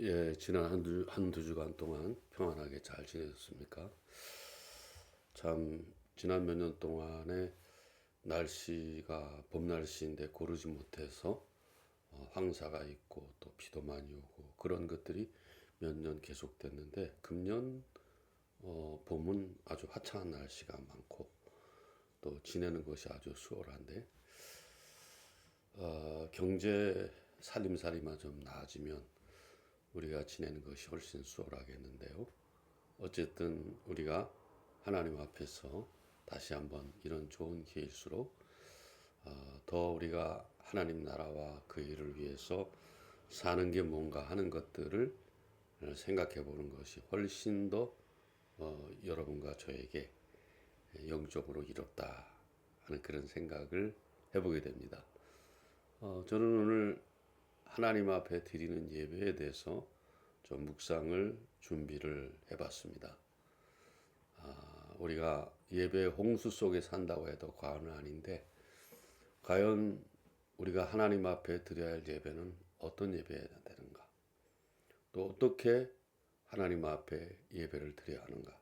예, 지난 한두 주간 동안 평안하게 잘 지내셨습니까? 참, 지난 몇 년 동안에 날씨가 봄 날씨인데 고르지 못해서 황사가 있고 또 비도 많이 오고 그런 것들이 몇 년 계속됐는데 금년 봄은 아주 화창한 날씨가 많고 또 지내는 것이 아주 수월한데 경제 살림살이만 좀 나아지면 우리가 지내는 것이 훨씬 수월하겠는데요. 어쨌든 우리가 하나님 앞에서 다시 한번 이런 좋은 기회일수록 더 우리가 하나님 나라와 그 일을 위해서 사는 게 뭔가 하는 것들을 생각해 보는 것이 훨씬 더 여러분과 저에게 영적으로 이롭다 하는 그런 생각을 해보게 됩니다. 저는 오늘 하나님 앞에 드리는 예배에 대해서 좀 묵상을 준비를 해봤습니다. 우리가 예배 홍수 속에 산다고 해도 과언은 아닌데 과연 우리가 하나님 앞에 드려야 할 예배는 어떤 예배여야 되는가? 또 어떻게 하나님 앞에 예배를 드려야 하는가?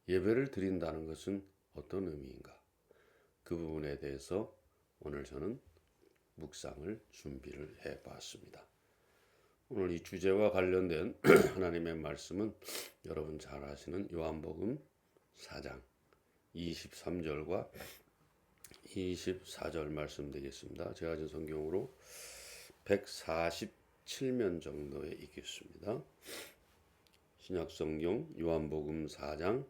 예배를 드린다는 것은 어떤 의미인가? 그 부분에 대해서 오늘 저는 묵상을 준비를 해봤습니다. 오늘 이 주제와 관련된 하나님의 말씀은 여러분 잘 아시는 요한복음 4장 23절과 24절 말씀 되겠습니다. 제가 진 성경으로 147면 정도에 읽겠습니다. 신약성경 요한복음 4장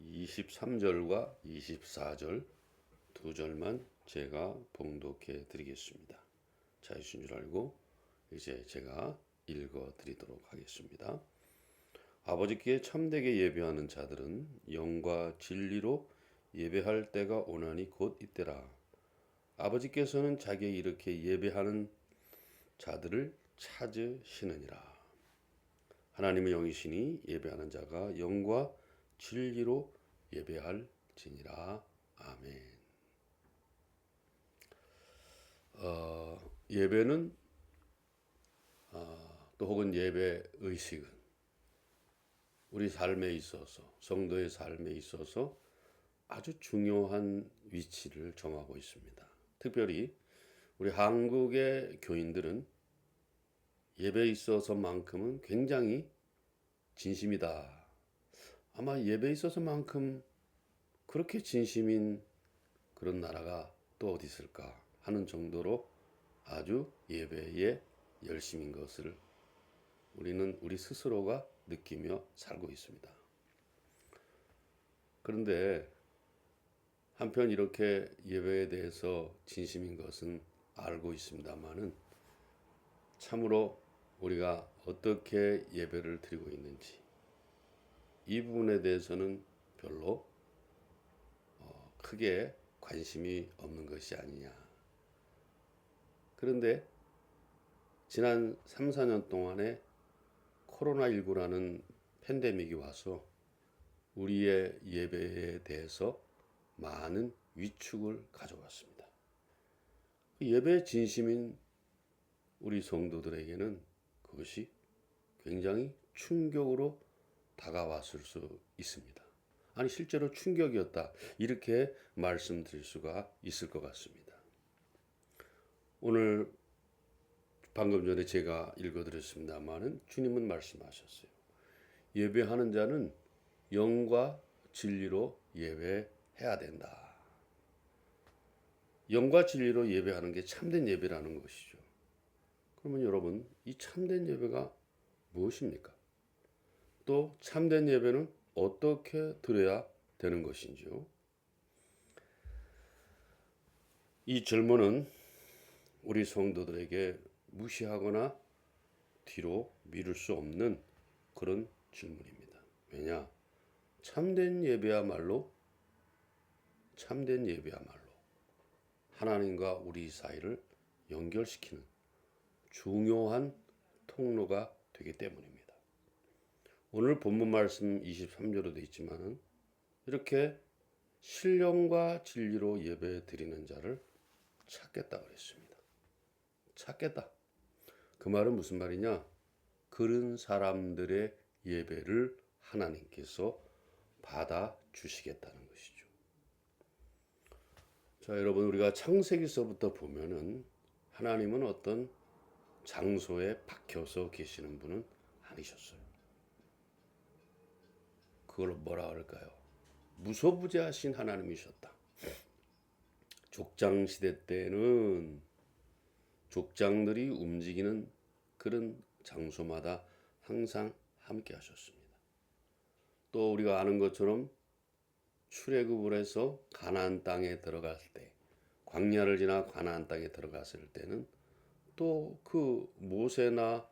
23절과 24절 두 절만 제가 봉독해 드리겠습니다. 자유신 줄 알고 이제 제가 읽어 드리도록 하겠습니다. 아버지께 참되게 예배하는 자들은 영과 진리로 예배할 때가 오나니 곧 이때라. 아버지께서는 자기에 이렇게 예배하는 자들을 찾으시느니라. 하나님의 영이시니 예배하는 자가 영과 진리로 예배할지니라. 아멘. 예배는 또 혹은 예배 의식은 우리 삶에 있어서 성도의 삶에 있어서 아주 중요한 위치를 정하고 있습니다. 특별히 우리 한국의 교인들은 예배에 있어서만큼은 굉장히 진심이다. 아마 예배에 있어서만큼 그렇게 진심인 그런 나라가 또 어디 있을까 하는 정도로 아주 예배에 열심인 것을 우리는 우리 스스로가 느끼며 살고 있습니다. 그런데 한편 이렇게 예배에 대해서 진심인 것은 알고 있습니다만은 참으로 우리가 어떻게 예배를 드리고 있는지 이 부분에 대해서는 별로 크게 관심이 없는 것이 아니냐. 그런데 지난 3, 4년 동안에 코로나19라는 팬데믹이 와서 우리의 예배에 대해서 많은 위축을 가져왔습니다. 예배의 진심인 우리 성도들에게는 그것이 굉장히 충격으로 다가왔을 수 있습니다. 아니 실제로 충격이었다 이렇게 말씀드릴 수가 있을 것 같습니다. 오늘 방금 전에 제가 읽어드렸습니다마는 주님은 말씀하셨어요. 예배하는 자는 영과 진리로 예배해야 된다. 영과 진리로 예배하는 게 참된 예배라는 것이죠. 그러면 여러분, 이 참된 예배가 무엇입니까? 또 참된 예배는 어떻게 드려야 되는 것인지요? 이 질문은 우리 성도들에게 무시하거나 뒤로 미룰 수 없는 그런 질문입니다. 왜냐? 참된 예배야말로 하나님과 우리 사이를 연결시키는 중요한 통로가 되기 때문입니다. 오늘 본문 말씀 23절에도 있지만 이렇게 신령과 진리로 예배 드리는 자를 찾겠다 그랬습니다. 찾겠다. 그 말은 무슨 말이냐? 그런 사람들의 예배를 하나님께서 받아 주시겠다는 것이죠. 자, 여러분, 우리가 창세기서부터 보면은 하나님은 어떤 장소에 박혀서 계시는 분은 아니셨어요. 그걸 뭐라 할까요? 무소부재하신 하나님이셨다. 족장 시대 때는 족장들이 움직이는 그런 장소마다 항상 함께 하셨습니다. 또 우리가 아는 것처럼 출애굽을 해서 가나안 땅에 들어갈 때, 광야를 지나 가나안 땅에 들어갔을 때는 또 그 모세나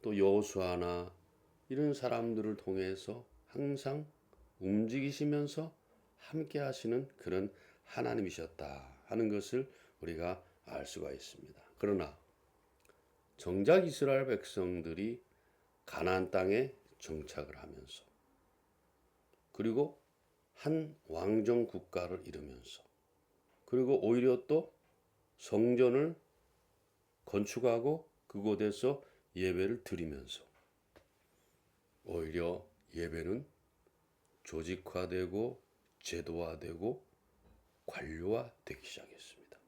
또 여호수아나 이런 사람들을 통해서 항상 움직이시면서 함께 하시는 그런 하나님이셨다 하는 것을 우리가 알 수가 있습니다. 그러나 정작 이스라엘 백성들이 가나안 땅에 정착을 하면서 그리고 한 왕정 국가를 이루면서 그리고 오히려 또 성전을 건축하고 그곳에서 예배를 드리면서 오히려 예배는 조직화되고 제도화되고 관료화되기 시작했습니다.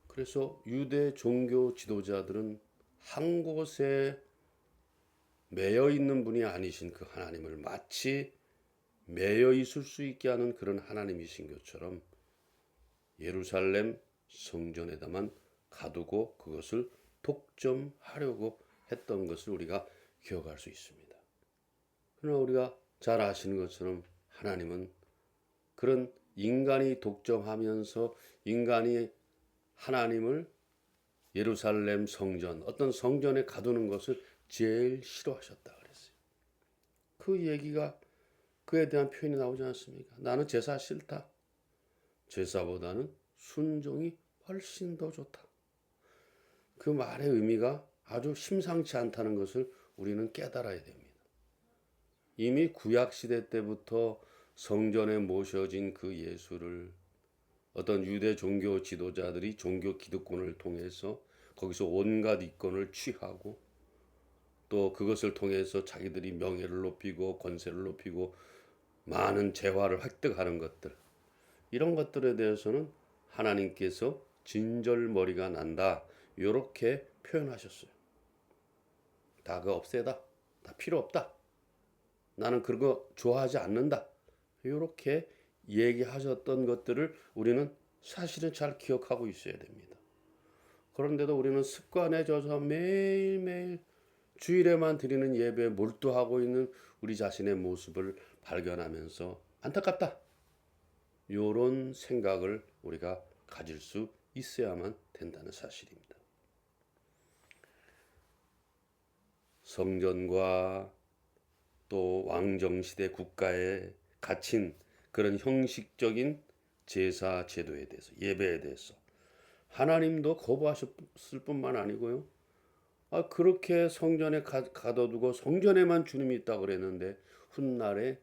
그래서 유대 종교 지도자들은 한 곳에 매여 있는 분이 아니신 그 하나님을 마치 매여 있을 수 있게 하는 그런 하나님이신 것처럼 예루살렘 성전에다만 가두고 그것을 독점하려고 했던 것을 우리가 기억할 수 있습니다. 그러나 우리가 잘 아시는 것처럼 하나님은 그런 인간이 독점하면서 인간이 하나님을 예루살렘 성전, 어떤 성전에 가두는 것을 제일 싫어하셨다 그랬어요. 그 얘기가 그에 대한 표현이 나오지 않습니까? 나는 제사 싫다. 제사보다는 순종이 훨씬 더 좋다. 그 말의 의미가 아주 심상치 않다는 것을 우리는 깨달아야 됩니다. 이미 구약시대 때부터 성전에 모셔진 그 예수를 어떤 유대 종교 지도자들이 종교 기득권을 통해서 거기서 온갖 이권을 취하고 또 그것을 통해서 자기들이 명예를 높이고 권세를 높이고 많은 재화를 획득하는 것들, 이런 것들에 대해서는 하나님께서 진절머리가 난다 이렇게 표현하셨어요. 다 그거 없애다. 다 필요 없다. 나는 그런 거 좋아하지 않는다. 이렇게 얘기하셨던 것들을 우리는 사실은 잘 기억하고 있어야 됩니다. 그런데도 우리는 습관에 젖어 매일매일 주일에만 드리는 예배에 몰두하고 있는 우리 자신의 모습을 발견하면서 안타깝다. 이런 생각을 우리가 가질 수 있어야만 된다는 사실입니다. 성전과 또 왕정시대 국가에 갇힌 그런 형식적인 제사 제도에 대해서, 예배에 대해서 하나님도 거부하셨을 뿐만 아니고요. 그렇게 성전에 가둬두고 성전에만 주님이 있다고 그랬는데 훗날에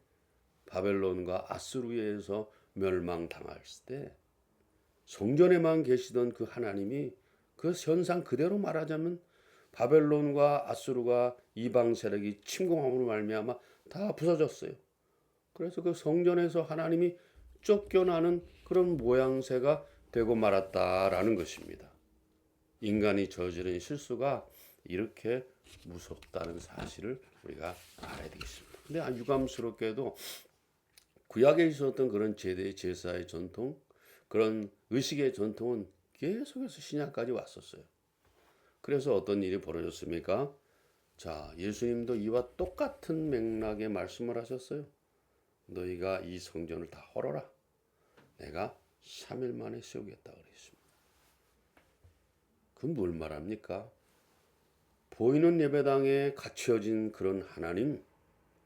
바벨론과 아수르에서 멸망당했을 때 성전에만 계시던 그 하나님이 그 현상 그대로 말하자면 바벨론과 아수르가 이방 세력이 침공함으로 말미암아 다 부서졌어요. 그래서 그 성전에서 하나님이 쫓겨나는 그런 모양새가 되고 말았다라는 것입니다. 인간이 저지른 실수가 이렇게 무섭다는 사실을 우리가 알아야 되겠습니다. 근데 유감스럽게도 구약에 있었던 그런 제사의 전통, 그런 의식의 전통은 계속해서 신약까지 왔었어요. 그래서 어떤 일이 벌어졌습니까? 자, 예수님도 이와 똑같은 맥락의 말씀을 하셨어요. 너희가 이 성전을 다 헐어라. 내가 3일 만에 세우겠다 그랬습니다. 그건 뭘 말합니까? 보이는 예배당에 갇혀진 그런 하나님,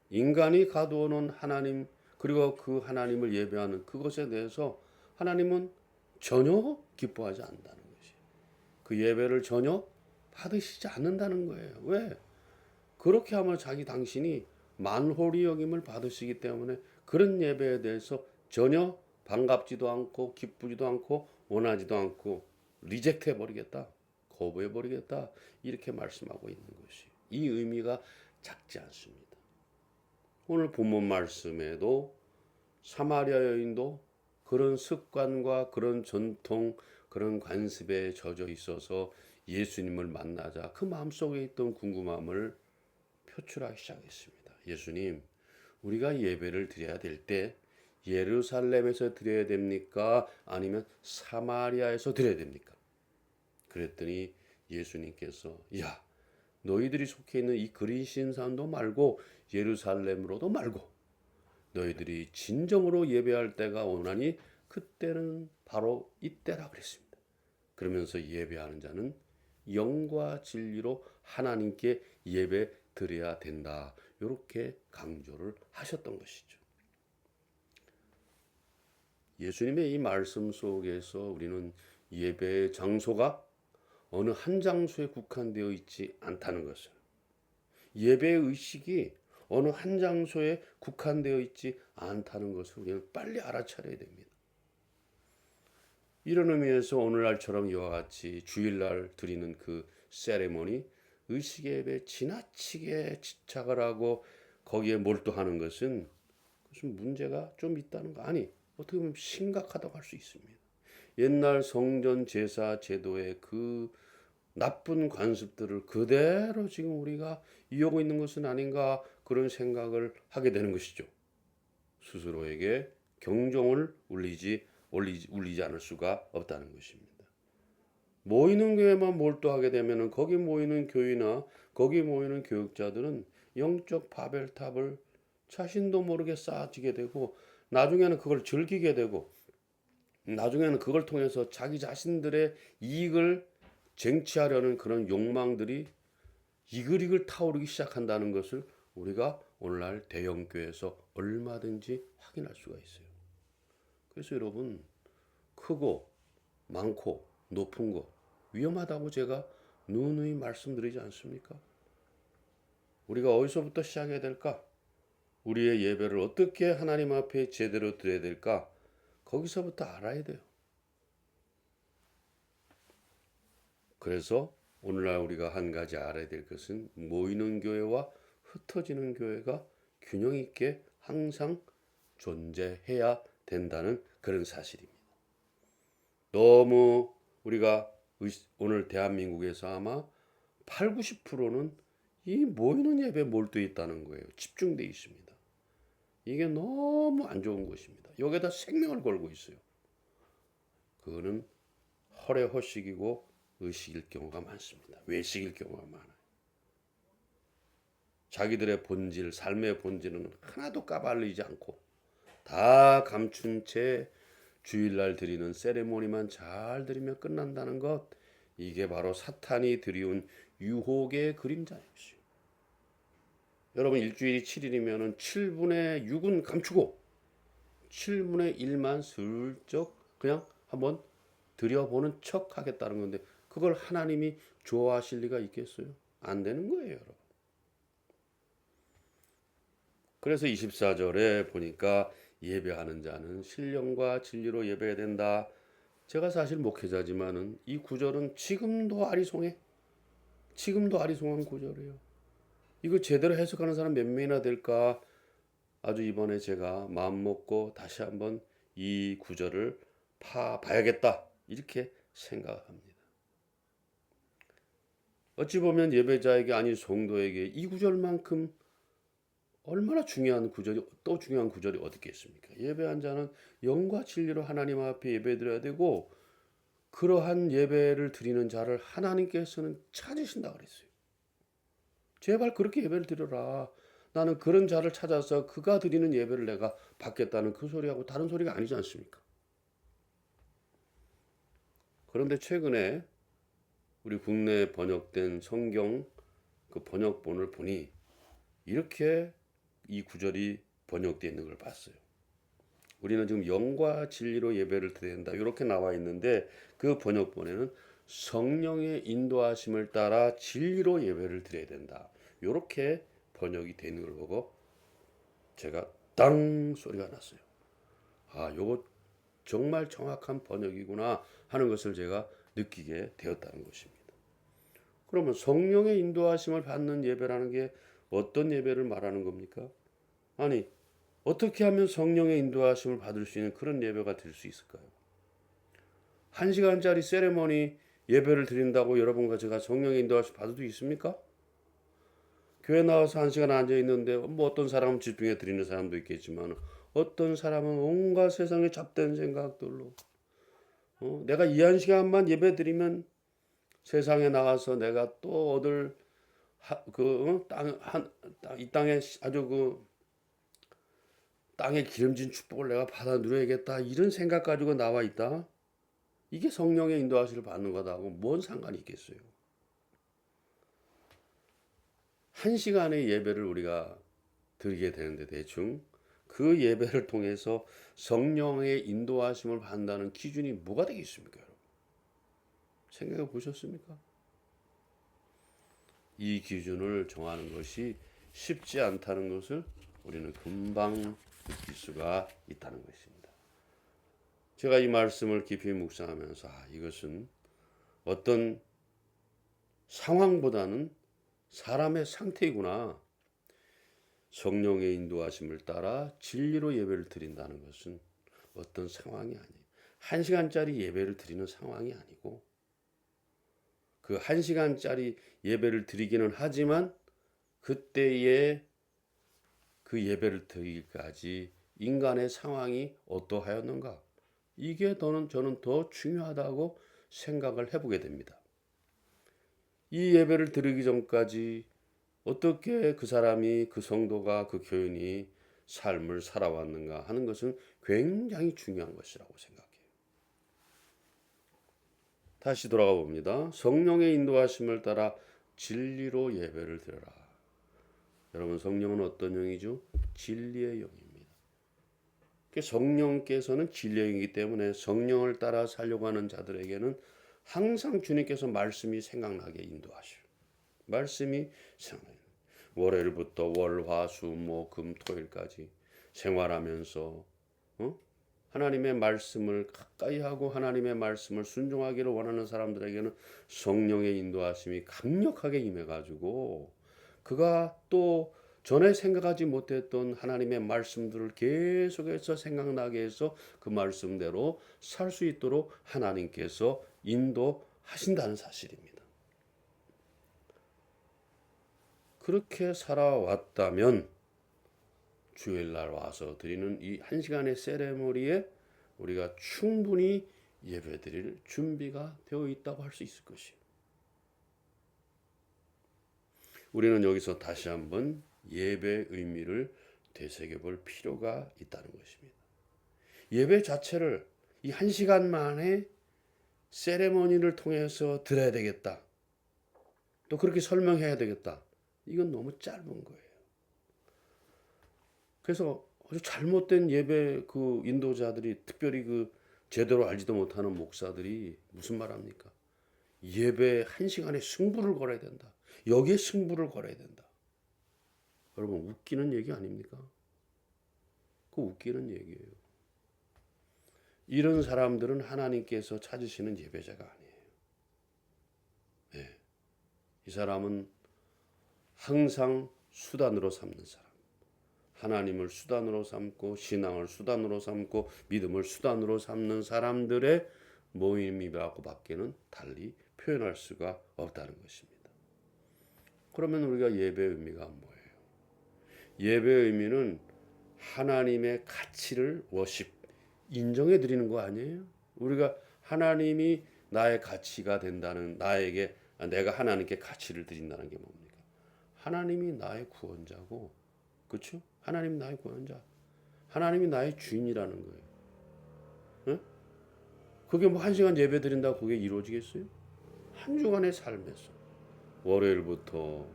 인간이 가두어 놓은 하나님, 그리고 그 하나님을 예배하는 그것에 대해서 하나님은 전혀 기뻐하지 않는다는 것이에요. 그 예배를 전혀 받으시지 않는다는 거예요. 왜? 그렇게 하면 당신이 만홀히 여김을 받으시기 때문에 그런 예배에 대해서 전혀 반갑지도 않고 기쁘지도 않고 원하지도 않고 리젝트 해버리겠다. 거부해 버리겠다 이렇게 말씀하고 있는 것이 이 의미가 작지 않습니다. 오늘 본문 말씀에도 사마리아 여인도 그런 습관과 그런 전통 그런 관습에 젖어 있어서 예수님을 만나자 그 마음속에 있던 궁금함을 표출하기 시작했습니다. 예수님, 우리가 예배를 드려야 될 때 예루살렘에서 드려야 됩니까? 아니면 사마리아에서 드려야 됩니까? 그랬더니 예수님께서 야, 너희들이 속해 있는 이 그리신산도 말고 예루살렘으로도 말고 너희들이 진정으로 예배할 때가 오나니 그때는 바로 이때라 그랬습니다. 그러면서 예배하는 자는 영과 진리로 하나님께 예배 드려야 된다. 이렇게 강조를 하셨던 것이죠. 예수님의 이 말씀 속에서 우리는 예배의 장소가 어느 한 장소에 국한되어 있지 않다는 것을, 예배의 의식이 어느 한 장소에 국한되어 있지 않다는 것을 우리는 빨리 알아차려야 됩니다. 이런 의미에서 오늘날처럼 이와 같이 주일날 드리는 그 세레모니, 의식 예배에 지나치게 집착을 하고 거기에 몰두하는 것은 무슨 문제가 좀 있다는 거 아니, 어떻게 보면 심각하다고 할 수 있습니다. 옛날 성전 제사 제도의 그 나쁜 관습들을 그대로 지금 우리가 이어오고 있는 것은 아닌가 그런 생각을 하게 되는 것이죠. 스스로에게 경종을 울리지 않을 수가 없다는 것입니다. 모이는 교회만 몰두하게 되면 거기 모이는 교회나 거기 모이는 교육자들은 영적 바벨탑을 자신도 모르게 쌓아지게 되고 나중에는 그걸 즐기게 되고 나중에는 그걸 통해서 자기 자신들의 이익을 쟁취하려는 그런 욕망들이 이글이글 타오르기 시작한다는 것을 우리가 오늘날 대형교회에서 얼마든지 확인할 수가 있어요. 그래서 여러분, 크고 많고 높은 거 위험하다고 제가 누누이 말씀드리지 않습니까? 우리가 어디서부터 시작해야 될까? 우리의 예배를 어떻게 하나님 앞에 제대로 드려야 될까? 거기서부터 알아야 돼요. 그래서 오늘날 우리가 한 가지 알아야 될 것은 모이는 교회와 흩어지는 교회가 균형 있게 항상 존재해야 된다는 그런 사실입니다. 너무 우리가 오늘 대한민국에서 아마 8, 90%는 이 모이는 예배에 몰두해 있다는 거예요. 집중되어 있습니다. 이게 너무 안 좋은 것입니다. 여기에다 생명을 걸고 있어요. 그거는 허례허식이고 의식일 경우가 많습니다. 외식일 경우가 많아요. 자기들의 본질, 삶의 본질은 하나도 까발리지 않고 다 감춘 채 주일날 드리는 세레모니만 잘 드리면 끝난다는 것, 이게 바로 사탄이 들이운 유혹의 그림자인 것이요. 여러분, 일주일이 7일이면 7분의 6은 감추고 7분의 1만 슬쩍 그냥 한번 드려보는 척 하겠다는 건데 그걸 하나님이 좋아하실 리가 있겠어요? 안 되는 거예요, 여러분. 그래서 24절에 보니까 예배하는 자는 신령과 진리로 예배해야 된다. 제가 사실 목회자지만은 이 구절은 지금도 아리송해. 지금도 아리송한 구절이에요. 이거 제대로 해석하는 사람 몇 명이나 될까? 아주 이번에 제가 마음 먹고 다시 한번 이 구절을 봐야겠다. 이렇게 생각합니다. 어찌 보면 예배자에게 아닌 성도에게 이 구절만큼 얼마나 중요한 구절이, 또 중요한 구절이 어디 있겠습니까? 예배한 자는 영과 진리로 하나님 앞에 예배드려야 되고 그러한 예배를 드리는 자를 하나님께서는 찾으신다 그랬어요. 제발 그렇게 예배를 드려라. 나는 그런 자를 찾아서 그가 드리는 예배를 내가 받겠다는 그 소리하고 다른 소리가 아니지 않습니까? 그런데 최근에 우리 국내에 번역된 성경 그 번역본을 보니 이렇게 이 구절이 번역되어 있는 걸 봤어요. 우리는 지금 영과 진리로 예배를 드려야 된다 이렇게 나와 있는데 그 번역본에는 성령의 인도하심을 따라 진리로 예배를 드려야 된다 이렇게 번역이 되어 있는 걸 보고 제가 땅 소리가 났어요. 아, 요거 정말 정확한 번역이구나 하는 것을 제가 느끼게 되었다는 것입니다. 그러면 성령의 인도하심을 받는 예배라는 게 어떤 예배를 말하는 겁니까? 아니, 어떻게 하면 성령의 인도하심을 받을 수 있는 그런 예배가 될 수 있을까요? 1시간짜리 세레머니 예배를 드린다고 여러분과 제가 성령의 인도하심 받을 수 있습니까? 교회 나와서 1시간 앉아 있는데 뭐 어떤 사람은 집중해 드리는 사람도 있겠지만 어떤 사람은 온갖 세상에 잡된 생각들로 내가 이 1시간만 예배 드리면 세상에 나가서 내가 또 얻을 이 땅에 아주 땅에 기름진 축복을 내가 받아 누려야겠다 이런 생각 가지고 나와 있다. 이게 성령의 인도하심을 받는 거다고 뭔 상관이 있겠어요? 1시간의 예배를 우리가 드리게 되는데 대충 그 예배를 통해서 성령의 인도하심을 받는다는 기준이 뭐가 되겠습니까? 여러분? 생각해 보셨습니까? 이 기준을 정하는 것이 쉽지 않다는 것을 우리는 금방 느낄 수가 있다는 것입니다. 제가 이 말씀을 깊이 묵상하면서 이것은 어떤 상황보다는 사람의 상태이구나. 성령의 인도하심을 따라 진리로 예배를 드린다는 것은 어떤 상황이 아니에요. 1시간짜리 예배를 드리는 상황이 아니고 그 1시간짜리 예배를 드리기는 하지만 그때의 그 예배를 드리기까지 인간의 상황이 어떠하였는가? 이게 저는 더 중요하다고 생각을 해보게 됩니다. 이 예배를 드리기 전까지 어떻게 그 사람이 그 성도가 그 교인이 삶을 살아왔는가 하는 것은 굉장히 중요한 것이라고 생각해요. 다시 돌아가 봅니다. 성령의 인도하심을 따라 진리로 예배를 드려라. 여러분 성령은 어떤 영이죠? 진리의 영입니다. 성령께서는 진리의 영이기 때문에 성령을 따라 살려고 하는 자들에게는 항상 주님께서 말씀이 생각나게 인도하시오. 말씀이 생각나요. 월요일부터 월, 화, 수, 목, 금, 토일까지 생활하면서 하나님의 말씀을 가까이 하고 하나님의 말씀을 순종하기를 원하는 사람들에게는 성령의 인도하심이 강력하게 임해가지고 그가 또 전에 생각하지 못했던 하나님의 말씀들을 계속해서 생각나게 해서 그 말씀대로 살 수 있도록 하나님께서 인도하신다는 사실입니다. 그렇게 살아왔다면 주일날 와서 드리는 이 1시간의 세레모니에 우리가 충분히 예배드릴 준비가 되어 있다고 할 수 있을 것이에요. 우리는 여기서 다시 한번 예배의 의미를 되새겨볼 필요가 있다는 것입니다. 예배 자체를 이 1시간 만에 세레모니를 통해서 드려야 되겠다. 또 그렇게 설명해야 되겠다. 이건 너무 짧은 거예요. 그래서 아주 잘못된 예배 그 인도자들이 특별히 그 제대로 알지도 못하는 목사들이 무슨 말합니까? 예배 1시간에 승부를 걸어야 된다. 여기에 승부를 걸어야 된다. 여러분 웃기는 얘기 아닙니까? 그 웃기는 얘기예요. 이런 사람들은 하나님께서 찾으시는 예배자가 아니에요. 네. 이 사람은 항상 수단으로 삼는 사람. 하나님을 수단으로 삼고 신앙을 수단으로 삼고 믿음을 수단으로 삼는 사람들의 모임이라고 밖에는 달리 표현할 수가 없다는 것입니다. 그러면 우리가 예배의 의미가 뭐예요? 예배의 의미는 하나님의 가치를 인정해 드리는 거 아니에요? 우리가 하나님이 나의 가치가 된다는 나에게 내가 하나님께 가치를 드린다는 게 뭡니까? 하나님이 나의 구원자고 그렇죠? 하나님 나의 구원자. 하나님이 나의 주인이라는 거예요. 응? 그게 뭐 1시간 예배 드린다고 그게 이루어지겠어요? 한 주간의 삶에서 월요일부터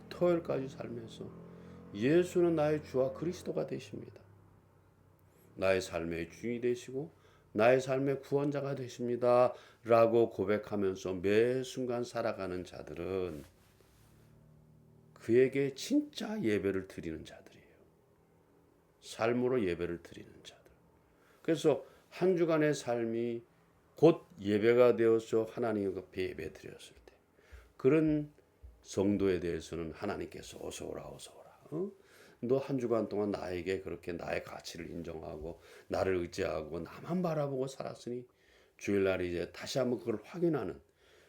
토요일까지 살면서 예수는 나의 주와 그리스도가 되십니다. 나의 삶의 주인이 되시고 나의 삶의 구원자가 되십니다. 라고 고백하면서 매 순간 살아가는 자들은 그에게 진짜 예배를 드리는 자들이에요. 삶으로 예배를 드리는 자들. 그래서 한 주간의 삶이 곧 예배가 되어서 하나님 앞에 예배 드렸을 때 그런 성도에 대해서는 하나님께서 어서 오라 어서 오라. 너 한 주간 동안 나에게 그렇게 나의 가치를 인정하고 나를 의지하고 나만 바라보고 살았으니 주일날 이제 다시 한번 그걸 확인하는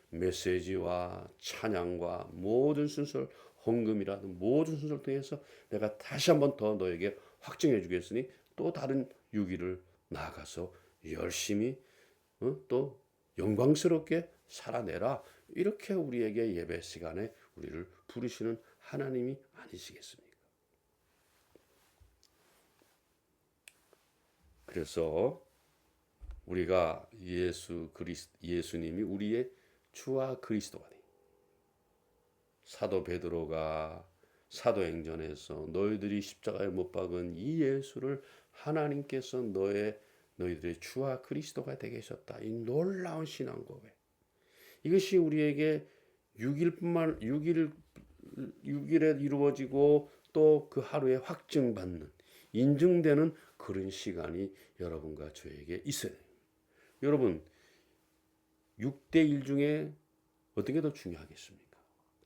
메시지와 찬양과 모든 순서를 헌금이라든 모든 순서를 통해서 내가 다시 한번 더 너에게 확증해 주겠으니 또 다른 6일을 나아가서 열심히 또 영광스럽게 살아내라. 이렇게 우리에게 예배 시간에 우리를 부르시는 하나님이 아니시겠습니까? 그래서 우리가 예수님이 우리의 주와 그리스도가 돼. 사도 베드로가 사도행전에서 너희들이 십자가에 못 박은 이 예수를 하나님께서 너희들의 주와 그리스도가 되게 하셨다. 이 놀라운 신앙 고백. 이것이 우리에게 6일에 이루어지고 또 그 하루에 확증받는 인증되는 그런 시간이 여러분과 저에게 있어요. 여러분 6대1 중에 어떤 게 더 중요하겠습니까?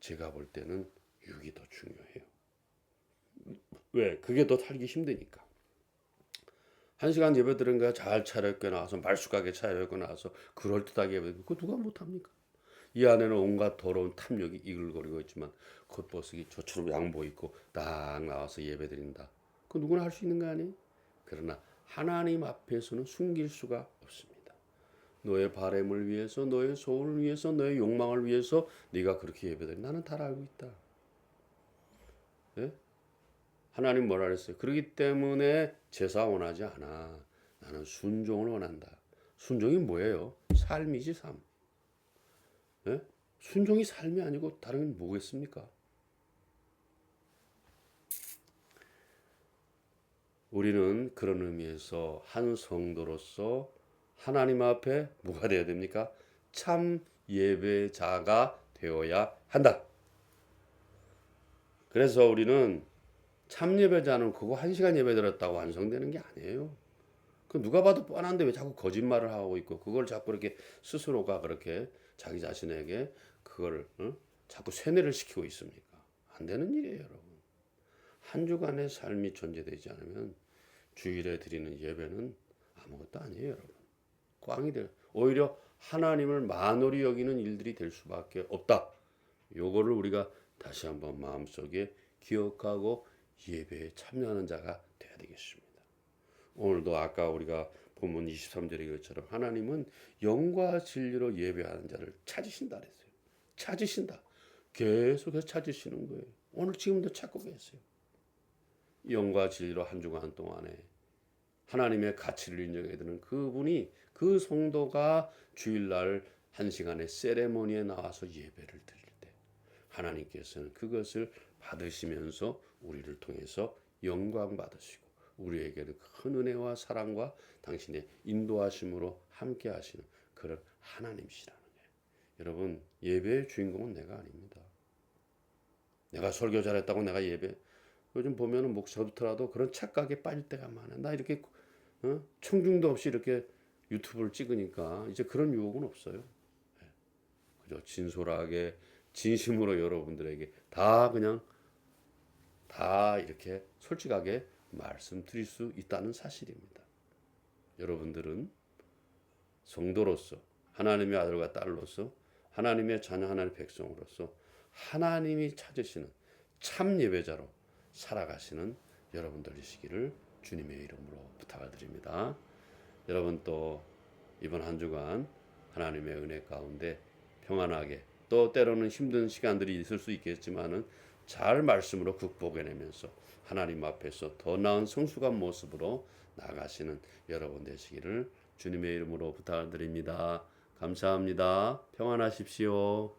제가 볼 때는 6이 더 중요해요. 왜? 그게 더 살기 힘드니까. 1시간 예배 드린 거 잘 차려입고 나와서 말쑥하게 차려입고 나와서 그럴듯하게 예배 드리고 그거 누가 못합니까? 이 안에는 온갖 더러운 탐욕이 이글거리고 있지만 겉보석이 저처럼 양보 입고 딱 나와서 예배 드린다. 그거 누구나 할 수 있는 거 아니에요? 그러나 하나님 앞에서는 숨길 수가 없습니다. 너의 바램을 위해서, 너의 소원을 위해서, 너의 욕망을 위해서 네가 그렇게 예배드려. 나는 다 알고 있다. 네? 하나님 뭐라 그랬어요? 그렇기 때문에 제사 원하지 않아. 나는 순종을 원한다. 순종이 뭐예요? 삶이지 삶. 네? 순종이 삶이 아니고 다른 건 뭐겠습니까? 우리는 그런 의미에서 한 성도로서 하나님 앞에 뭐가 되어야 됩니까? 참 예배자가 되어야 한다. 그래서 우리는 참 예배자는 그거 1시간 예배 드렸다고 완성되는 게 아니에요. 그 누가 봐도 뻔한데 왜 자꾸 거짓말을 하고 있고 그걸 자꾸 이렇게 스스로가 그렇게 자기 자신에게 그걸 자꾸 세뇌를 시키고 있습니까? 안 되는 일이에요, 여러분. 한 주간의 삶이 존재되지 않으면 주일에 드리는 예배는 아무것도 아니에요, 여러분. 꽝이 돼요. 오히려 하나님을 만홀히 여기는 일들이 될 수밖에 없다. 요거를 우리가 다시 한번 마음속에 기억하고 예배에 참여하는 자가 되어야 되겠습니다. 오늘도 아까 우리가 본문 23절의 것처럼 하나님은 영과 진리로 예배하는 자를 찾으신다 그랬어요. 찾으신다. 계속해서 찾으시는 거예요. 오늘 지금도 찾고 계세요. 영과 진리로 한 주간 동안에 하나님의 가치를 인정해야 되는 그분이 그 성도가 주일날 1시간의 세레모니에 나와서 예배를 드릴 때 하나님께서는 그것을 받으시면서 우리를 통해서 영광 받으시고 우리에게는 큰 은혜와 사랑과 당신의 인도하심으로 함께 하시는 그런 하나님이시라는 거예요. 여러분 예배의 주인공은 내가 아닙니다. 내가 설교 잘했다고 내가 예배 요즘 보면은 목사부터라도 그런 착각에 빠질 때가 많아. 나 이렇게 청중도 없이 이렇게 유튜브를 찍으니까 이제 그런 유혹은 없어요. 그저 진솔하게 진심으로 여러분들에게 다 그냥 다 이렇게 솔직하게 말씀드릴 수 있다는 사실입니다. 여러분들은 성도로서 하나님의 아들과 딸로서 하나님의 자녀 하나님의 백성으로서 하나님이 찾으시는 참 예배자로 살아가시는 여러분들 되시기를 주님의 이름으로 부탁을 드립니다. 여러분 또 이번 한 주간 하나님의 은혜 가운데 평안하게 또 때로는 힘든 시간들이 있을 수 있겠지만은 잘 말씀으로 극복해내면서 하나님 앞에서 더 나은 성숙한 모습으로 나가시는 여러분 되시기를 주님의 이름으로 부탁을 드립니다. 감사합니다. 평안하십시오.